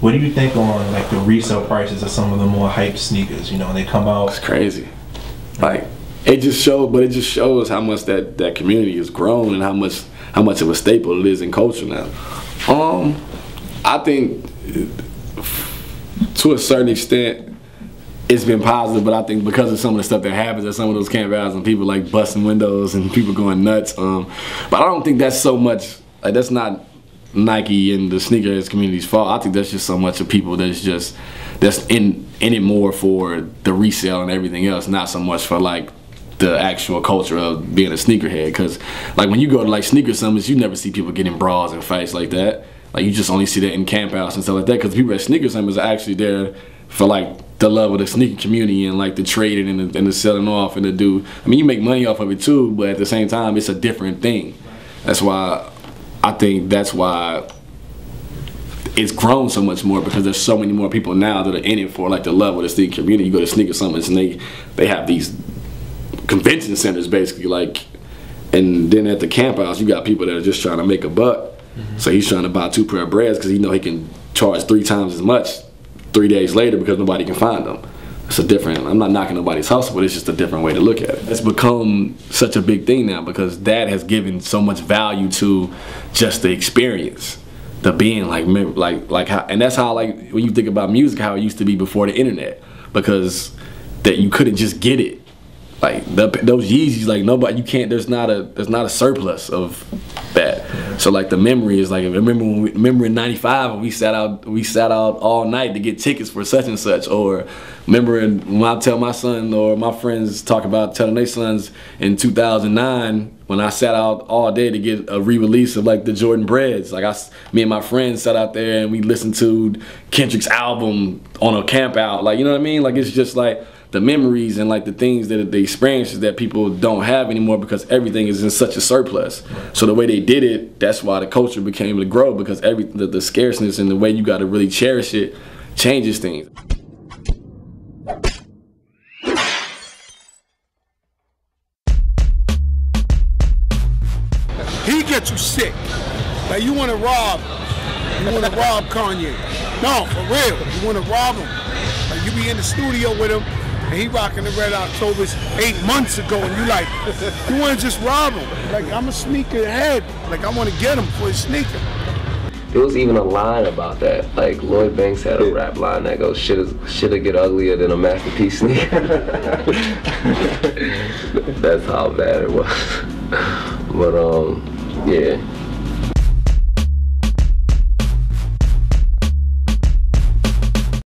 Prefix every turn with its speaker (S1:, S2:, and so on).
S1: What do you think on like the resale prices of some of the more hyped sneakers? You know, and they come out.
S2: It's crazy. Like it just shows how much that community has grown and how much of a staple it is in culture now. I think to a certain extent it's been positive, but I think because of some of the stuff that happens at some of those camp outs and people like busting windows and people going nuts, but I don't think that's so much, like that's not Nike and the sneakerheads community's fault. I think that's just so much of people that's in it more for the resale and everything else, not so much for like the actual culture of being a sneakerhead. Because like when you go to like sneaker summits, you never see people getting brawls and fights like that. Like you just only see that in camp outs and stuff like that, because people at sneaker summits are actually there for like the love of the sneaker community and like the trading and the selling off and the do. I mean, you make money off of it too, but at the same time, it's a different thing. That's why I think it's grown so much more, because there's so many more people now that are in it for like the love of the sneaker community. You go to sneaker summits and they have these convention centers basically, like, and then at the camp house you got people that are just trying to make a buck. So he's trying to buy 2 pair of breads because he know he can charge 3 times as much 3 days later because nobody can find them. It's a different, I'm not knocking nobody's hustle, but it's just a different way to look at it. It's become such a big thing now because that has given so much value to just the experience, the being like how, and that's how, like when you think about music, how it used to be before the internet, because that you couldn't just get it. Like those Yeezys, like nobody, you can't. There's not a surplus of that. So like the memory is like, remember in '95 when we sat out all night to get tickets for such and such, or remember when I tell my son or my friends talk about telling their sons in 2009 when I sat out all day to get a re-release of like the Jordan Breads. Like me and my friends sat out there and we listened to Kendrick's album on a camp out. Like, you know what I mean? Like it's just like the memories and like the things that the experiences that people don't have anymore because everything is in such a surplus. So the way they did it, that's why the culture became able to grow, because the scarceness and the way you got to really cherish it changes things.
S3: He gets you sick. Like you want to rob Kanye. No, for real. You want to rob him. Like you be in the studio with him and he rocking the Red Octobers 8 months ago and you like, you want to just rob him. Like I'm a sneaker head. Like I want to get him for his sneaker.
S4: There was even a line about that. Like Lloyd Banks had a rap line that goes, "Shit'll get uglier than a Masterpiece sneaker." That's how bad it was. But yeah.